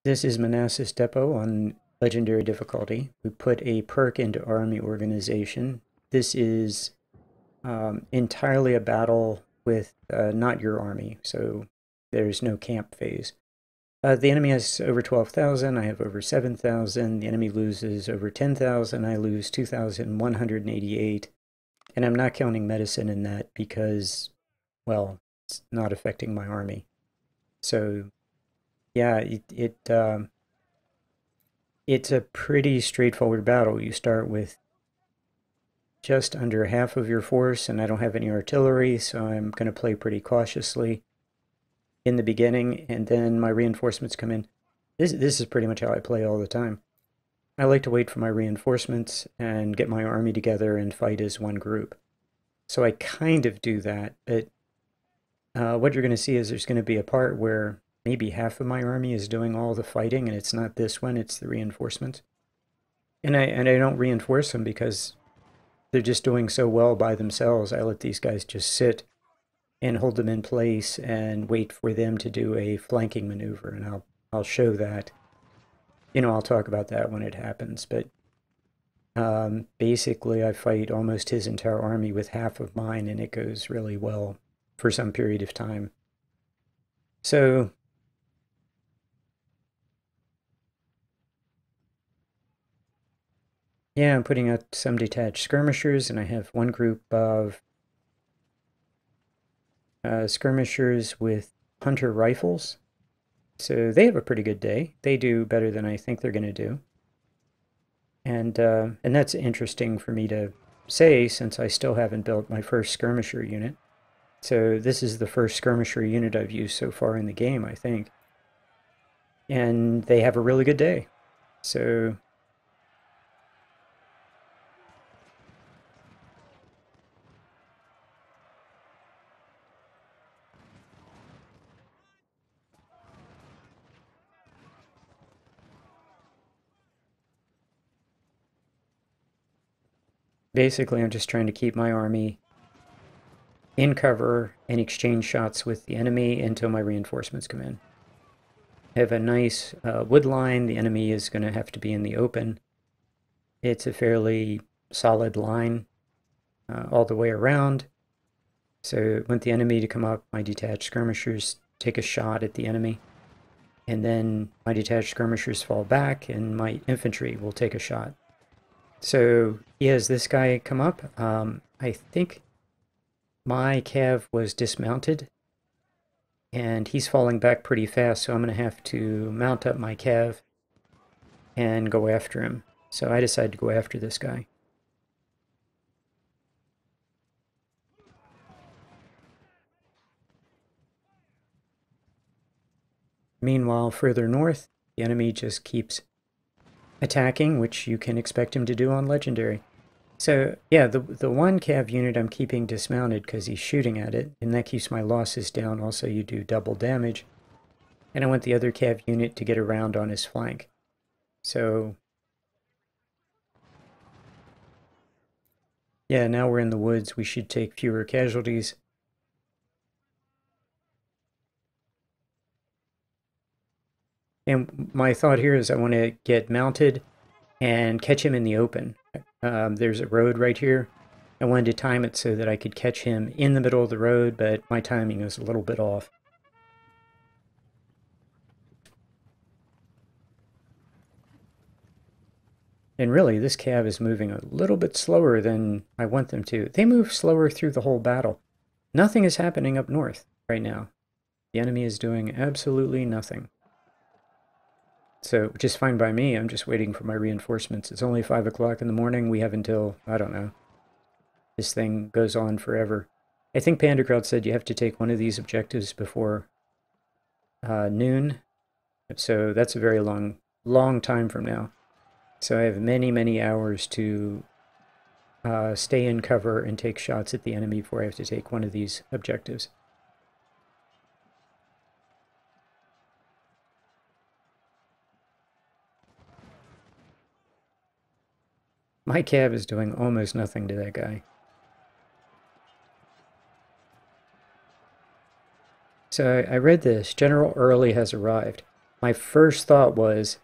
This is Manassas Depot on Legendary difficulty. We put a perk into Army Organization. This is entirely a battle with not your army, so there's no camp phase. The enemy has over 12,000, I have over 7,000. The enemy loses over 10,000, I lose 2,188. And I'm not counting medicine in that because, well, it's not affecting my army. So, yeah, it's a pretty straightforward battle. You start with just under half of your force, and I don't have any artillery, so I'm going to play pretty cautiously in the beginning, and then my reinforcements come in. This is pretty much how I play all the time. I like to wait for my reinforcements and get my army together and fight as one group. So I kind of do that, but what you're going to see is there's going to be a part where maybe half of my army is doing all the fighting, and it's not this one, it's the reinforcements. And I don't reinforce them because they're just doing so well by themselves. I let these guys just sit and hold them in place and wait for them to do a flanking maneuver, and I'll show that. I'll talk about that when it happens, but basically I fight almost his entire army with half of mine, and it goes really well for some period of time. So yeah, I'm putting out some detached skirmishers, and I have one group of skirmishers with hunter rifles. So they have a pretty good day. They do better than I think they're going to do. And that's interesting for me to say since I still haven't built my first skirmisher unit. So this is the first skirmisher unit I've used so far in the game, I think. And they have a really good day. So basically I'm just trying to keep my army in cover and exchange shots with the enemy until my reinforcements come in. I have a nice wood line. The enemy is going to have to be in the open. It's a fairly solid line all the way around. So I want the enemy to come up, my detached skirmishers take a shot at the enemy, and then my detached skirmishers fall back and my infantry will take a shot. So he has this guy come up. I think my cav was dismounted, and he's falling back pretty fast, so I'm going to have to mount up my cav and go after him. So I decided to go after this guy. Meanwhile, further north, the enemy just keeps attacking, which you can expect him to do on Legendary. So yeah, the one cav unit I'm keeping dismounted because he's shooting at it, and that keeps my losses down. Also, you do double damage. And I want the other cav unit to get around on his flank. So yeah, now we're in the woods. We should take fewer casualties. And my thought here is I want to get mounted and catch him in the open. There's a road right here. I wanted to time it so that I could catch him in the middle of the road, but my timing was a little bit off. And really, this cav is moving a little bit slower than I want them to. They move slower through the whole battle. Nothing is happening up north right now. The enemy is doing absolutely nothing. So, which is fine by me. I'm just waiting for my reinforcements. It's only 5 o'clock in the morning. We have until, I don't know. This thing goes on forever. I think Panderkraut said you have to take one of these objectives before noon. So that's a very long time from now. So I have many hours to stay in cover and take shots at the enemy before I have to take one of these objectives. My cav is doing almost nothing to that guy. So I read this. General Early has arrived. My first thought was,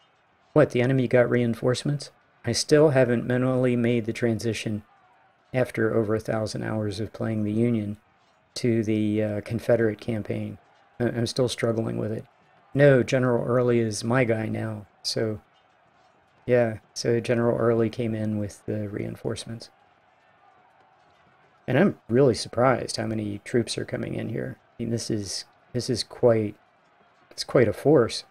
what, the enemy got reinforcements? I still haven't mentally made the transition after over 1,000 hours of playing the Union to the Confederate campaign. I'm still struggling with it. No, General Early is my guy now. So, yeah, so General Early came in with the reinforcements. And I'm really surprised how many troops are coming in here. I mean, this is quite a force.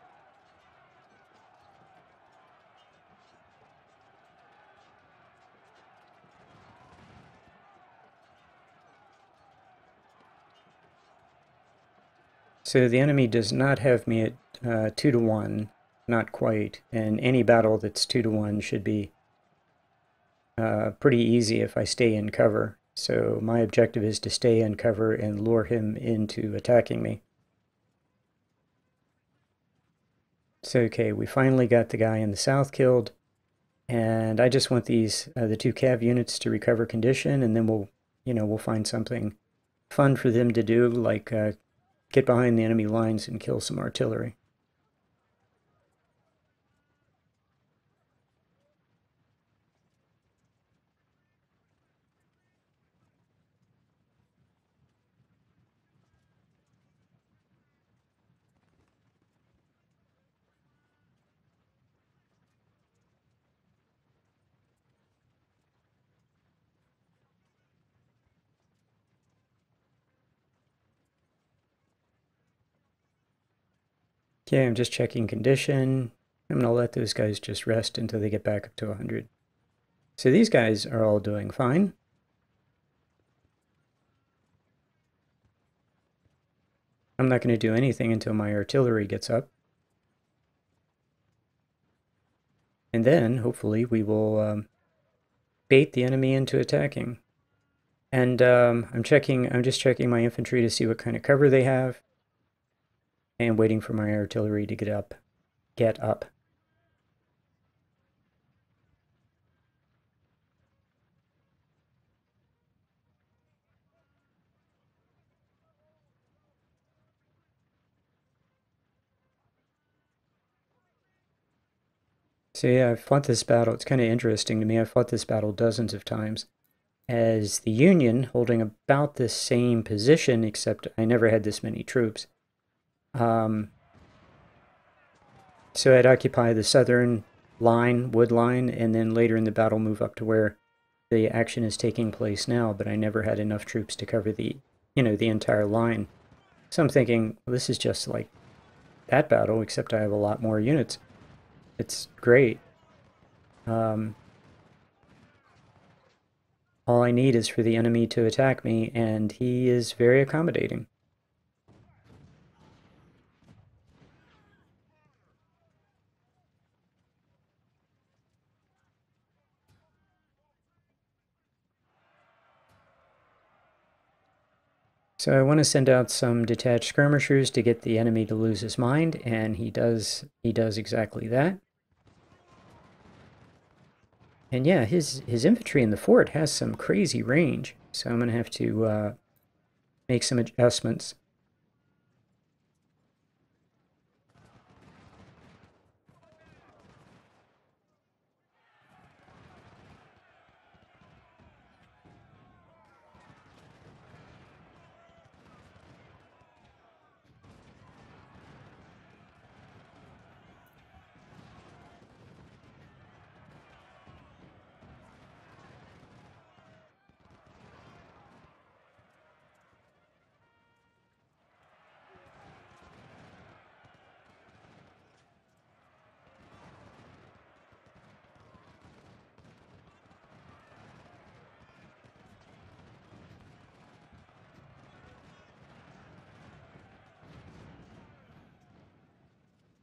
So the enemy does not have me at 2-1, not quite. And any battle that's 2-1 should be pretty easy if I stay in cover. So my objective is to stay in cover and lure him into attacking me. So okay, we finally got the guy in the south killed, and I just want these the 2 cav units to recover condition, and then we'll find something fun for them to do, like get behind the enemy lines and kill some artillery. Okay, I'm just checking condition. I'm going to let those guys just rest until they get back up to 100. So these guys are all doing fine. I'm not going to do anything until my artillery gets up. And then, hopefully, we will bait the enemy into attacking. And I'm just checking my infantry to see what kind of cover they have, and waiting for my artillery to get up. So yeah, I've fought this battle. It's kind of interesting to me. I've fought this battle dozens of times as the Union, holding about the same position, except I never had this many troops. So I'd occupy the southern line, wood line, and then later in the battle move up to where the action is taking place now, but I never had enough troops to cover the entire line. So I'm thinking, well, this is just like that battle, except I have a lot more units. It's great. All I need is for the enemy to attack me, and he is very accommodating. So I want to send out some detached skirmishers to get the enemy to lose his mind, and he does exactly that. And yeah, his infantry in the fort has some crazy range, so I'm going to have to make some adjustments.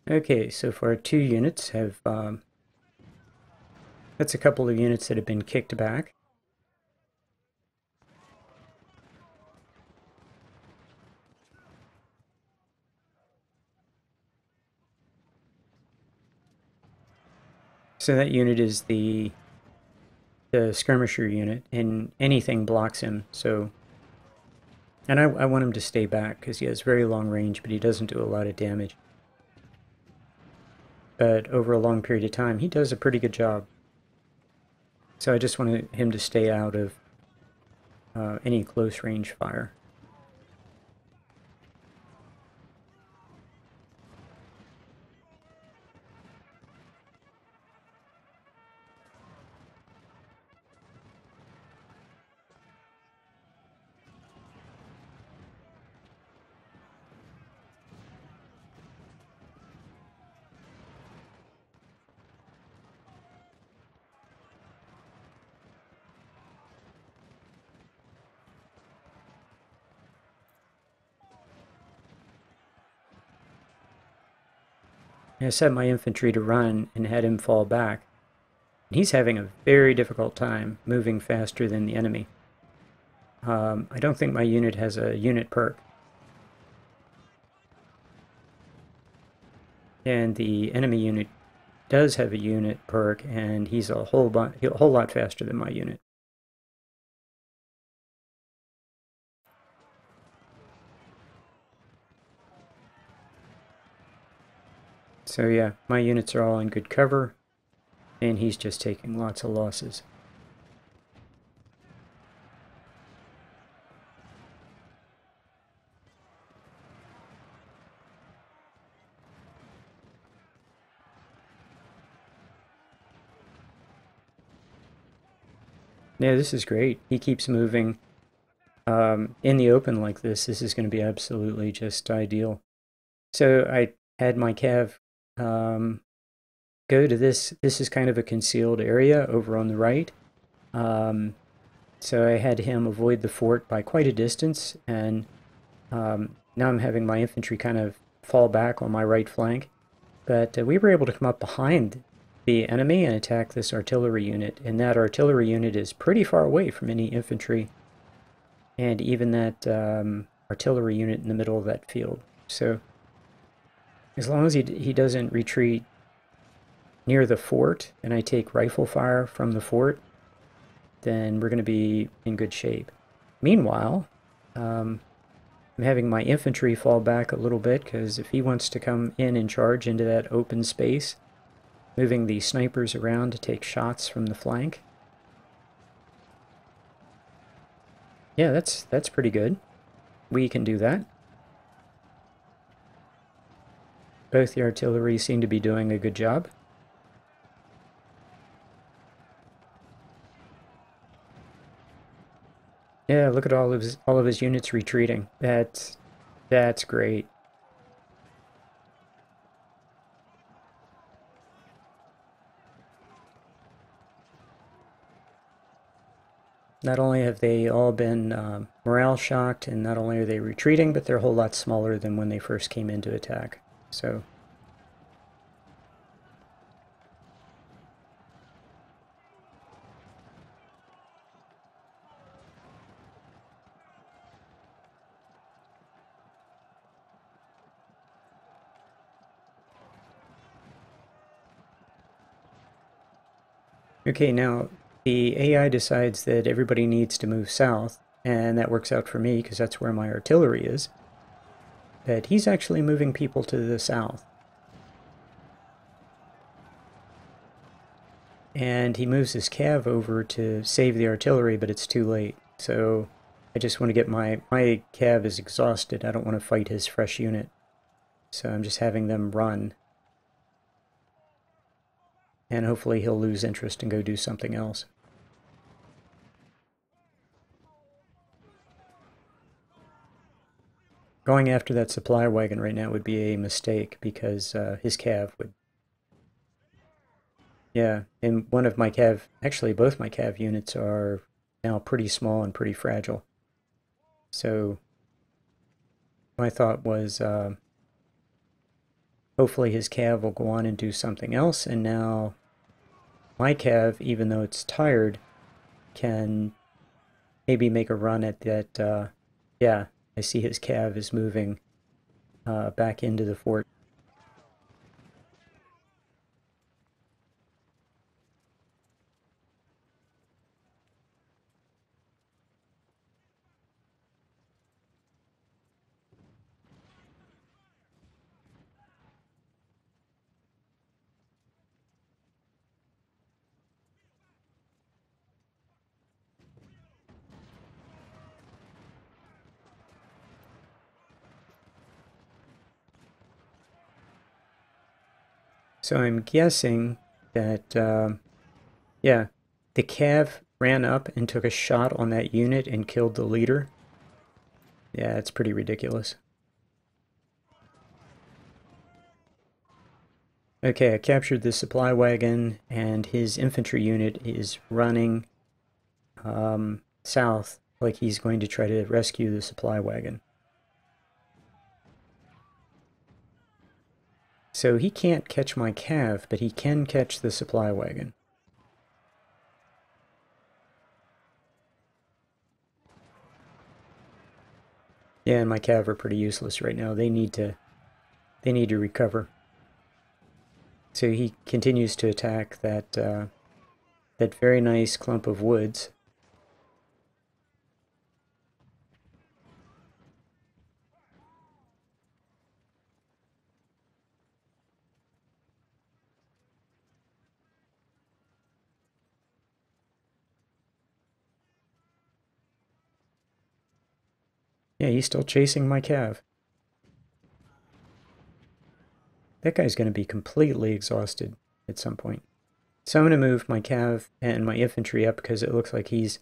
Okay, so far 2 units have, that's a couple of units that have been kicked back. So that unit is the skirmisher unit, and anything blocks him, so... And I want him to stay back, because he has very long range, but he doesn't do a lot of damage. but over a long period of time, he does a pretty good job. So I just wanted him to stay out of any close range fire. I set my infantry to run and had him fall back. He's having a very difficult time moving faster than the enemy. I don't think my unit has a unit perk. And the enemy unit does have a unit perk, and he's a whole lot faster than my unit. So yeah, my units are all in good cover, and he's just taking lots of losses. Yeah, this is great. He keeps moving. In the open like this is going to be absolutely just ideal. So I had my cav go to this. This is kind of a concealed area over on the right. So I had him avoid the fort by quite a distance, and now I'm having my infantry kind of fall back on my right flank. But we were able to come up behind the enemy and attack this artillery unit, and that artillery unit is pretty far away from any infantry, and even that artillery unit in the middle of that field. So as long as he doesn't retreat near the fort, and I take rifle fire from the fort, then we're going to be in good shape. Meanwhile, I'm having my infantry fall back a little bit, because if he wants to come in and charge into that open space, moving the snipers around to take shots from the flank. Yeah, that's pretty good. We can do that. Both the artillery seem to be doing a good job. Yeah, look at all of his units retreating. That's great. Not only have they all been morale shocked, and not only are they retreating, but they're a whole lot smaller than when they first came into attack. So okay, now the AI decides that everybody needs to move south, and that works out for me because that's where my artillery is. But he's actually moving people to the south. And he moves his cav over to save the artillery, but it's too late. So I just want to get my cav is exhausted. I don't want to fight his fresh unit. So I'm just having them run. And hopefully he'll lose interest and go do something else. Going after that supply wagon right now would be a mistake, because his cav would... Yeah, and one of my cav... Actually, both my cav units are now pretty small and pretty fragile. So my thought was hopefully his cav will go on and do something else, and now my cav, even though it's tired, can maybe make a run at that. Yeah, I see his cav is moving back into the fort. So I'm guessing that, yeah, the Cav ran up and took a shot on that unit and killed the leader. Yeah, it's pretty ridiculous. Okay, I captured the supply wagon, and his infantry unit is running south like he's going to try to rescue the supply wagon. So he can't catch my Cav, but he can catch the supply wagon. Yeah, and my Cav are pretty useless right now. They need to recover. So he continues to attack that very nice clump of woods. Yeah, he's still chasing my Cav. That guy's going to be completely exhausted at some point. So I'm going to move my Cav and my infantry up because it looks like he's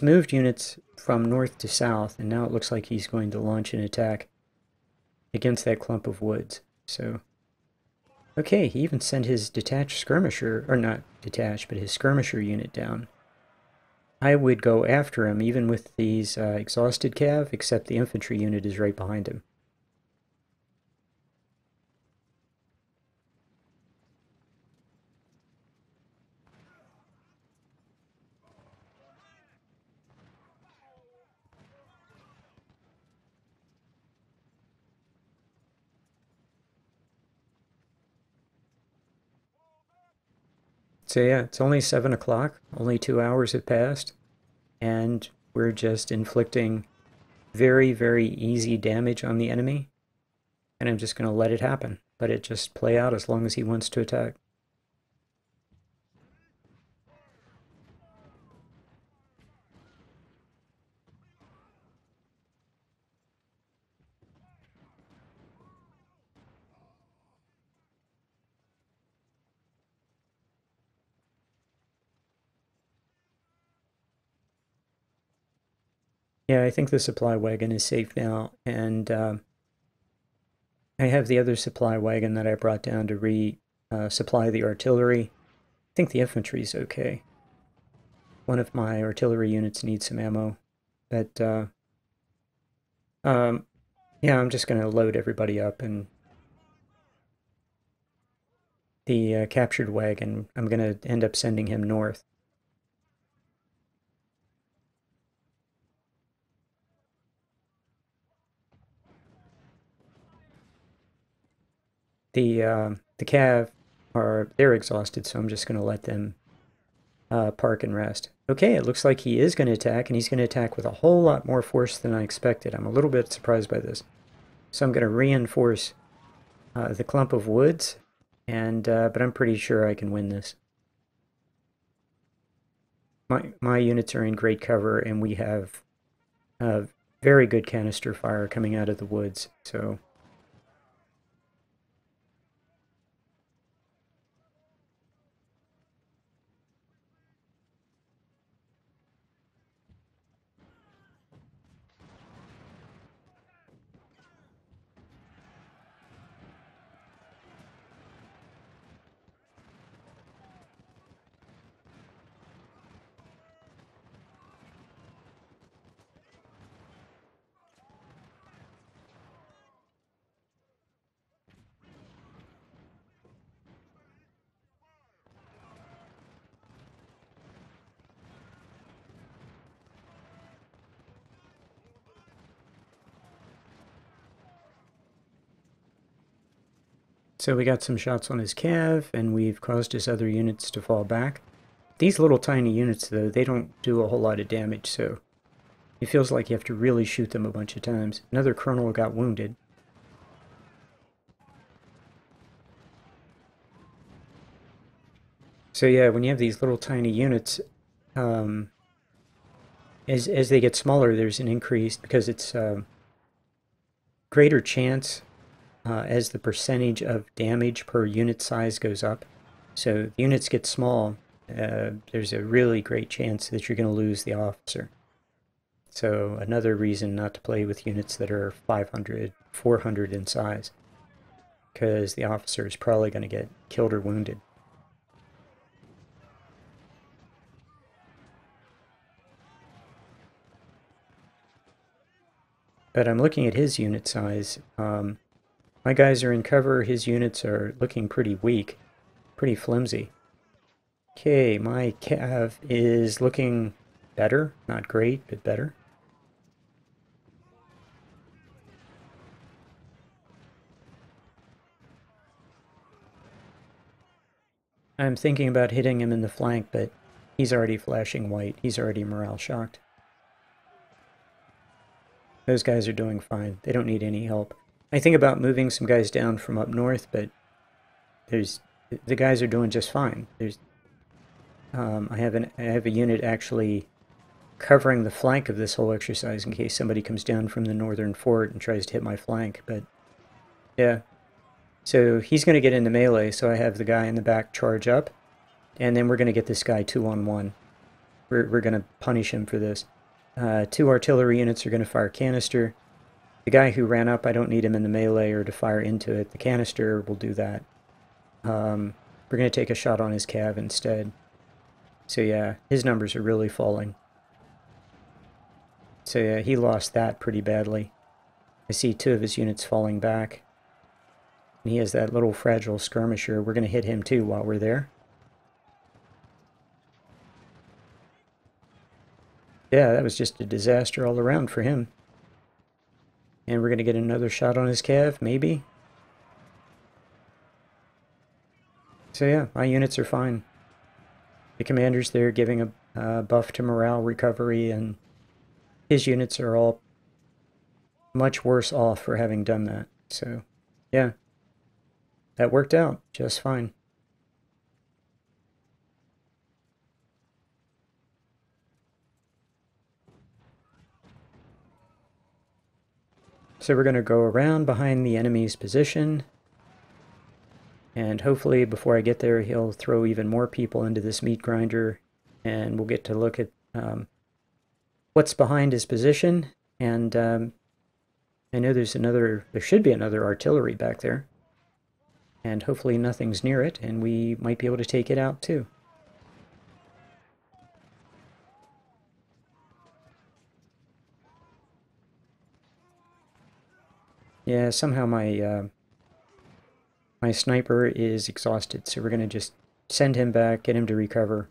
moved units from north to south, and now it looks like he's going to launch an attack against that clump of woods. So, okay, he even sent his detached skirmisher, or not detached, but his skirmisher unit down. I would go after him even with these exhausted Cav, except the infantry unit is right behind him. So yeah, it's only 7 o'clock, only 2 hours have passed, and we're just inflicting very, very easy damage on the enemy, and I'm just going to let it happen. Let it just play out as long as he wants to attack. Yeah, I think the supply wagon is safe now, and I have the other supply wagon that I brought down to supply the artillery. I think the infantry's okay. One of my artillery units needs some ammo, but um, yeah, I'm just going to load everybody up, and the captured wagon, I'm going to end up sending him north. The Cav they're exhausted, so I'm just going to let them park and rest. Okay, it looks like he is going to attack, and he's going to attack with a whole lot more force than I expected. I'm a little bit surprised by this. So I'm going to reinforce the clump of woods, and but I'm pretty sure I can win this. My units are in great cover, and we have very good canister fire coming out of the woods, so... So we got some shots on his Cav, and we've caused his other units to fall back. These little tiny units, though, they don't do a whole lot of damage, so it feels like you have to really shoot them a bunch of times. Another colonel got wounded. So yeah, when you have these little tiny units, as they get smaller, there's an increase because it's greater chance as the percentage of damage per unit size goes up. So units get small, there's a really great chance that you're going to lose the officer. So another reason not to play with units that are 500, 400 in size, because the officer is probably going to get killed or wounded. But I'm looking at his unit size. My guys are in cover, his units are looking pretty weak, pretty flimsy. Okay, my cav is looking better, not great, but better. I'm thinking about hitting him in the flank, but he's already flashing white. He's already morale shocked. Those guys are doing fine. They don't need any help. I think about moving some guys down from up north, but the guys are doing just fine. I have a unit actually covering the flank of this whole exercise in case somebody comes down from the northern fort and tries to hit my flank. But yeah, so he's going to get into melee, so I have the guy in the back charge up, and then we're going to get this guy 2-on-1. We're going to punish him for this. 2 artillery units are going to fire canister. The guy who ran up, I don't need him in the melee or to fire into it. The canister will do that. We're going to take a shot on his cav instead. So yeah, his numbers are really falling. So yeah, he lost that pretty badly. I see 2 of his units falling back. And he has that little fragile skirmisher. We're going to hit him too while we're there. Yeah, that was just a disaster all around for him. And we're going to get another shot on his cav, maybe. So yeah, my units are fine. The commander's there giving a buff to morale recovery, and his units are all much worse off for having done that. So yeah, that worked out just fine. So we're going to go around behind the enemy's position, and hopefully before I get there he'll throw even more people into this meat grinder, and we'll get to look at what's behind his position. And I know there should be another artillery back there, and hopefully nothing's near it, and we might be able to take it out too. Yeah, somehow my sniper is exhausted, so we're going to just send him back, get him to recover.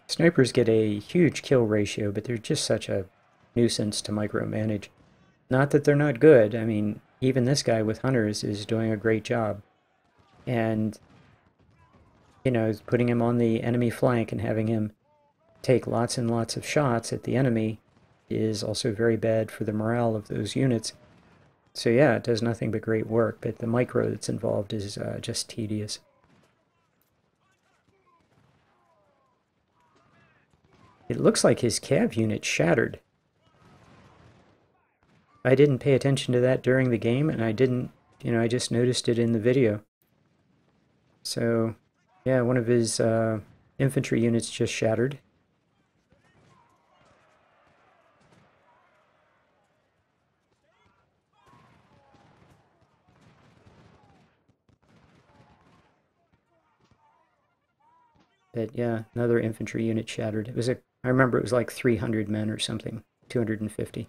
Snipers get a huge kill ratio, but they're just such a nuisance to micromanage. Not that they're not good. I mean, even this guy with hunters is doing a great job. And, you know, putting him on the enemy flank and having him take lots and lots of shots at the enemy is also very bad for the morale of those units. So yeah, it does nothing but great work, but the micro that's involved is just tedious. It looks like his cav unit shattered. I didn't pay attention to that during the game, and I didn't, I just noticed it in the video. So, yeah, one of his infantry units just shattered. But yeah, another infantry unit shattered. I remember it was like 300 men or something, 250.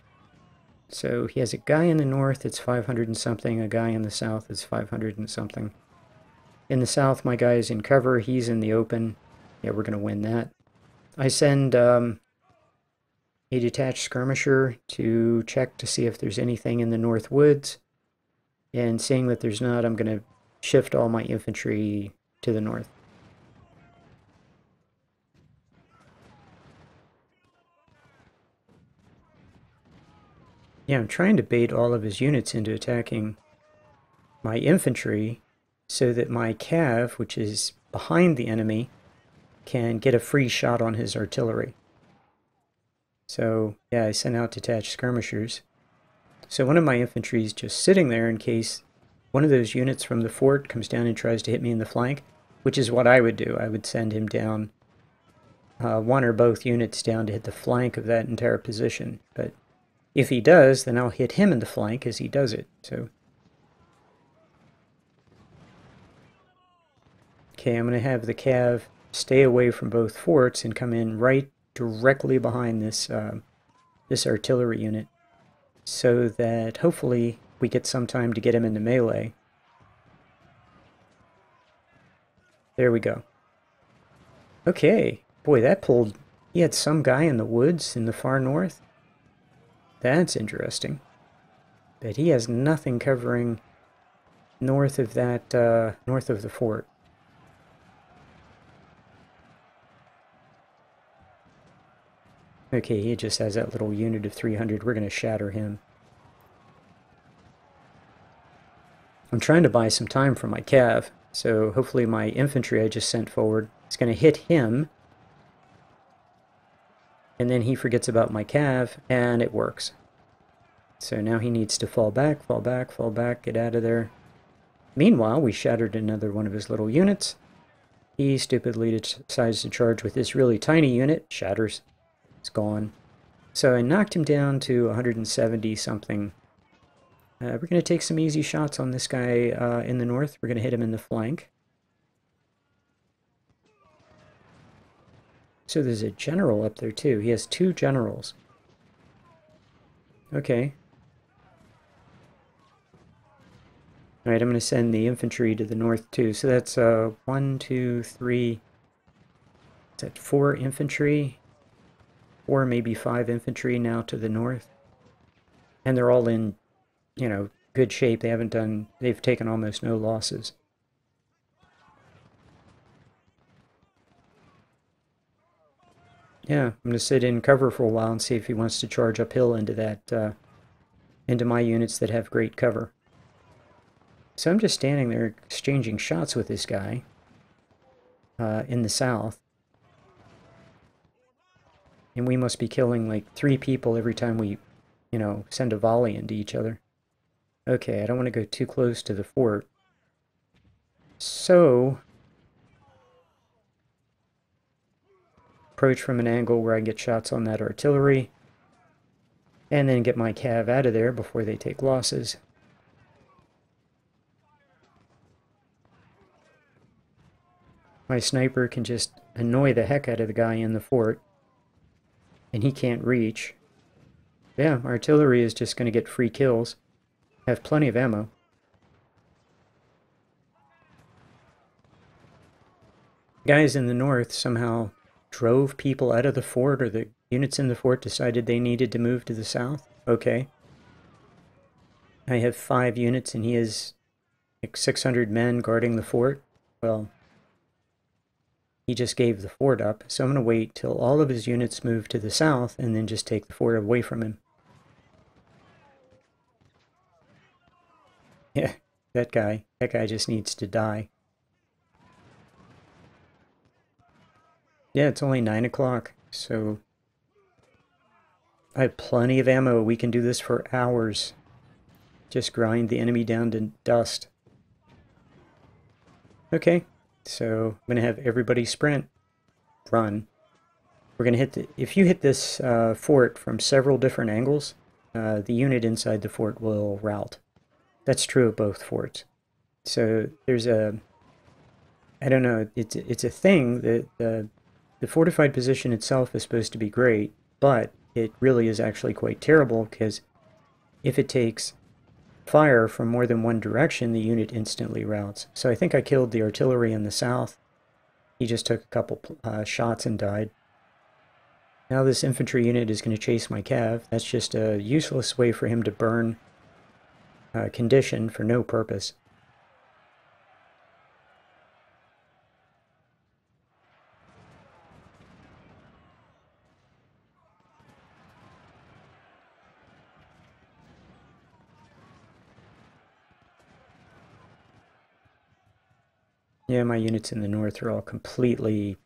So he has a guy in the north that's 500 and something, a guy in the south that's 500 and something. In the south, my guy is in cover, he's in the open. Yeah, we're going to win that. I send a detached skirmisher to check to see if there's anything in the north woods. And seeing that there's not, I'm going to shift all my infantry to the north. Yeah, I'm trying to bait all of his units into attacking my infantry so that my cav, which is behind the enemy, can get a free shot on his artillery. So yeah, I sent out detached skirmishers. So one of my infantry is just sitting there in case one of those units from the fort comes down and tries to hit me in the flank, which is what I would do. I would send him down, one or both units down to hit the flank of that entire position. But if he does, then I'll hit him in the flank as he does it. So, okay, I'm going to have the cav stay away from both forts and come in right directly behind this this artillery unit, so that hopefully we get some time to get him into melee. There we go. Okay, boy, that pulled... He had some guy in the woods in the far north. That's interesting. But he has nothing covering north of that, north of the fort. Okay, he just has that little unit of 300. We're going to shatter him. I'm trying to buy some time for my cav, so hopefully my infantry I just sent forward is going to hit him, and then he forgets about my cav, and it works. So now he needs to fall back, fall back, fall back, get out of there. Meanwhile, we shattered another one of his little units. He stupidly decides to charge with this really tiny unit, shatters. It's gone. So I knocked him down to 170 something. We're going to take some easy shots on this guy in the north. We're going to hit him in the flank. So there's a general up there too. He has 2 generals. Okay. Alright, I'm going to send the infantry to the north too. So that's 1, 2, 3... Is that 4 infantry? 4, maybe 5 infantry now to the north. And they're all in, you know, good shape. They've taken almost no losses. Yeah, I'm going to sit in cover for a while and see if he wants to charge uphill into that, into my units that have great cover. So I'm just standing there exchanging shots with this guy in the south. And we must be killing like 3 people every time we, you know, send a volley into each other. Okay, I don't want to go too close to the fort. So, approach from an angle where I can get shots on that artillery, and then get my cav out of there before they take losses. My sniper can just annoy the heck out of the guy in the fort, and he can't reach. Yeah, artillery is just going to get free kills. Have plenty of ammo. Guys in the north somehow drove people out of the fort, or the units in the fort decided they needed to move to the south. Okay. I have 5 units and he has like 600 men guarding the fort. Well, he just gave the fort up, so I'm going to wait till all of his units move to the south and then just take the fort away from him. Yeah, that guy just needs to die. Yeah, it's only 9 o'clock, so I have plenty of ammo. We can do this for hours. Just grind the enemy down to dust. Okay, so I'm going to have everybody sprint. Run. We're going to hit if you hit this fort from several different angles, the unit inside the fort will rout. That's true of both forts. So there's a... I don't know, it's a thing that the fortified position itself is supposed to be great, but it really is actually quite terrible, because if it takes fire from more than one direction, the unit instantly routs. So I think I killed the artillery in the south. He just took a couple shots and died. Now this infantry unit is going to chase my cav. That's just a useless way for him to burn condition for no purpose. Yeah, my units in the north are all completely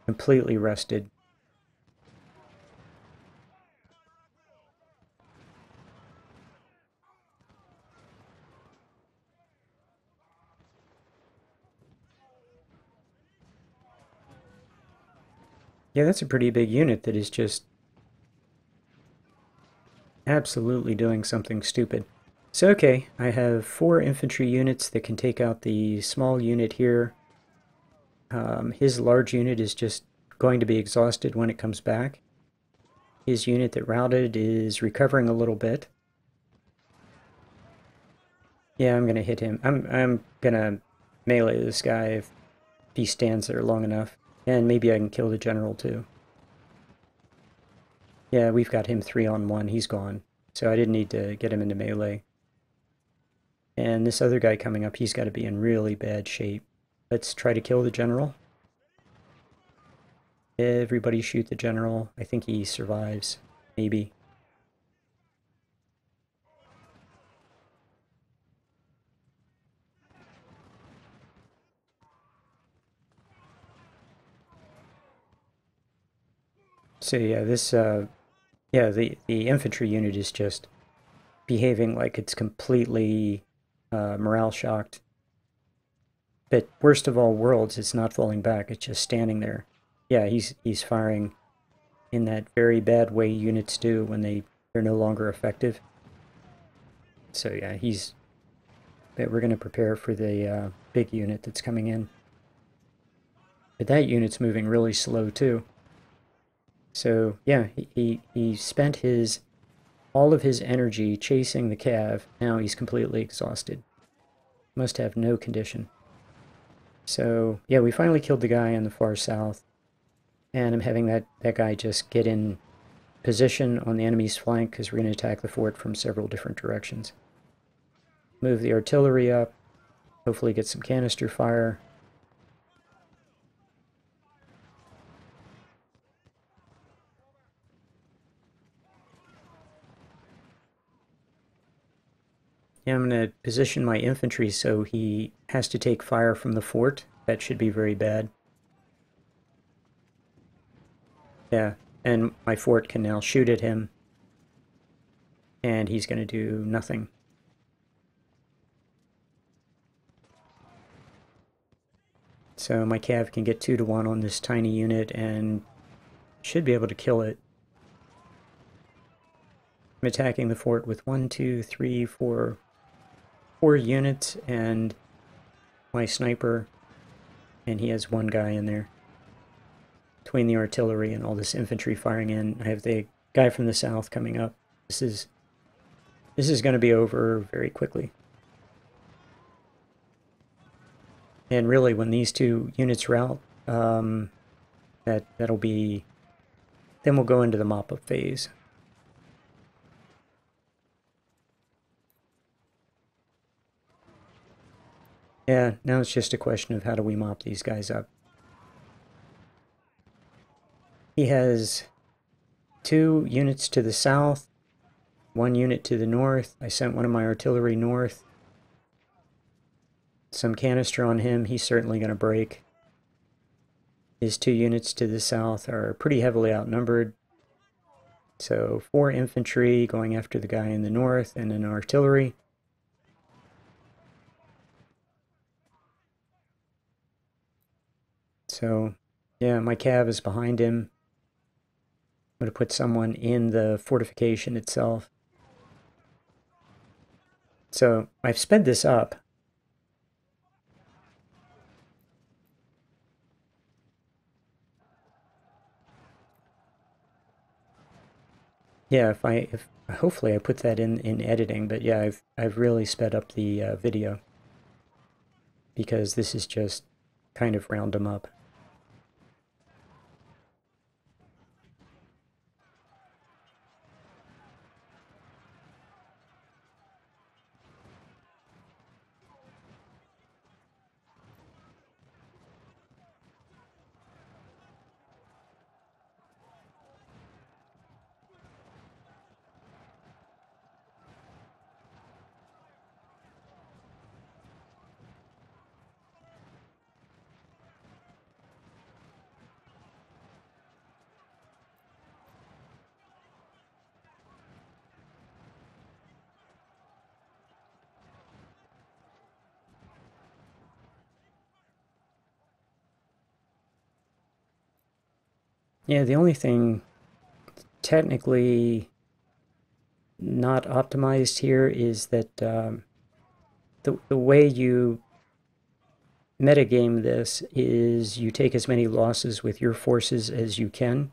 rusted. Yeah, that's a pretty big unit that is just absolutely doing something stupid. So, okay, I have 4 infantry units that can take out the small unit here. His large unit is just going to be exhausted when it comes back. His unit that routed is recovering a little bit. Yeah, I'm gonna hit him. I'm gonna melee this guy if he stands there long enough. And maybe I can kill the general too. Yeah, we've got him 3-on-1. He's gone. So I didn't need to get him into melee. And this other guy coming up, he's got to be in really bad shape. Let's try to kill the general. Everybody shoot the general. I think he survives. Maybe. So yeah, the infantry unit is just behaving like it's completely morale shocked. But worst of all worlds, it's not falling back. It's just standing there. Yeah, he's firing in that very bad way units do when they're no longer effective. So yeah, but we're going to prepare for the big unit that's coming in. But that unit's moving really slow too. So yeah, he spent all of his energy chasing the cav. Now he's completely exhausted. Must have no condition. So yeah, we finally killed the guy on the far south. And I'm having that guy just get in position on the enemy's flank because we're going to attack the fort from several different directions. Move the artillery up. Hopefully get some canister fire. Yeah, I'm going to position my infantry so he has to take fire from the fort. That should be very bad. Yeah, and my fort can now shoot at him. And he's going to do nothing. So my cav can get 2-to-1 on this tiny unit and should be able to kill it. I'm attacking the fort with 1, 2, 3, 4 units and my sniper, and he has 1 guy in there. Between the artillery and all this infantry firing in, I have the guy from the south coming up. This is going to be over very quickly. And really, when these 2 units rout, that'll be... Then we'll go into the mop-up phase. Yeah, now it's just a question of how do we mop these guys up. He has 2 units to the south, 1 unit to the north. I sent one of my artillery north. Some canister on him. He's certainly going to break. His 2 units to the south are pretty heavily outnumbered. So 4 infantry going after the guy in the north and an artillery. So yeah, my cav is behind him. I'm going to put someone in the fortification itself. So I've sped this up. Yeah, if hopefully I put that in editing, but yeah, I've really sped up the video because this is just kind of round them up. Yeah, the only thing technically not optimized here is that the way you metagame this is you take as many losses with your forces as you can.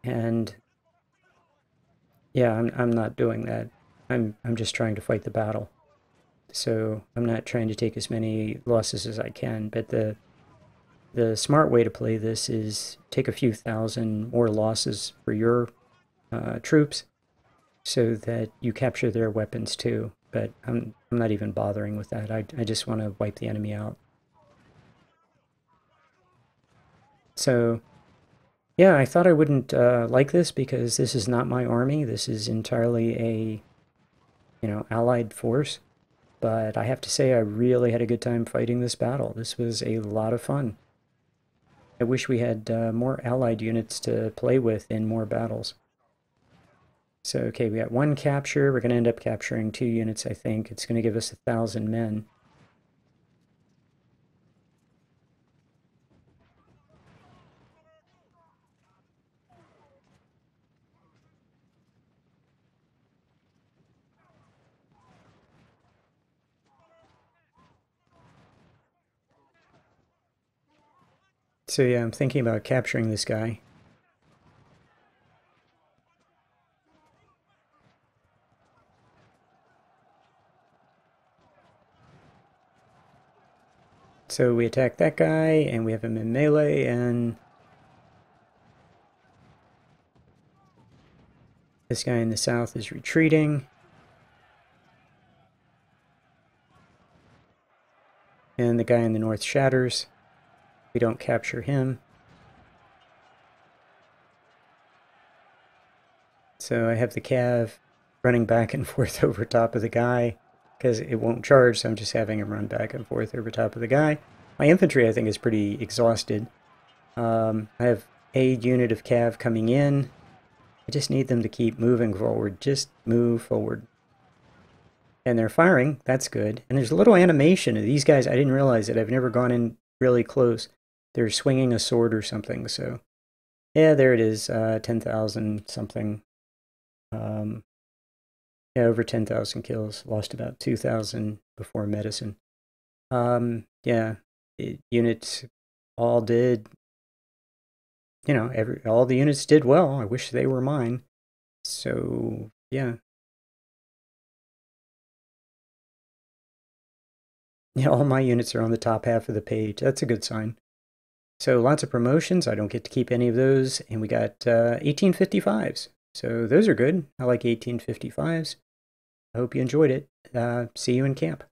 And yeah, I'm not doing that. I'm just trying to fight the battle. So I'm not trying to take as many losses as I can. But the smart way to play this is take a few thousand more losses for your troops so that you capture their weapons too. But I'm not even bothering with that. I just want to wipe the enemy out. So yeah, I thought I wouldn't like this because this is not my army. This is entirely a, allied force. But I have to say I really had a good time fighting this battle. This was a lot of fun. I wish we had more allied units to play with in more battles. So, okay, we got one capture. We're going to end up capturing 2 units, I think. It's going to give us 1,000 men. So yeah, I'm thinking about capturing this guy. So we attack that guy, and we have him in melee, and this guy in the south is retreating. And the guy in the north shatters. We don't capture him. So I have the cav running back and forth over top of the guy because it won't charge, so I'm just having him run back and forth over top of the guy. My infantry, I think, is pretty exhausted. I have a unit of cav coming in. I just need them to keep moving forward. Just move forward. And they're firing. That's good. And there's a little animation of these guys. I didn't realize it. I've never gone in really close. They're swinging a sword or something. So, yeah, there it is. 10,000 something. Yeah, over 10,000 kills. Lost about 2,000 before medicine. Yeah, units all did, all the units did well. I wish they were mine. So, yeah. Yeah, all my units are on the top half of the page. That's a good sign. So lots of promotions. I don't get to keep any of those. And we got 1855s. So those are good. I like 1855s. I hope you enjoyed it. See you in camp.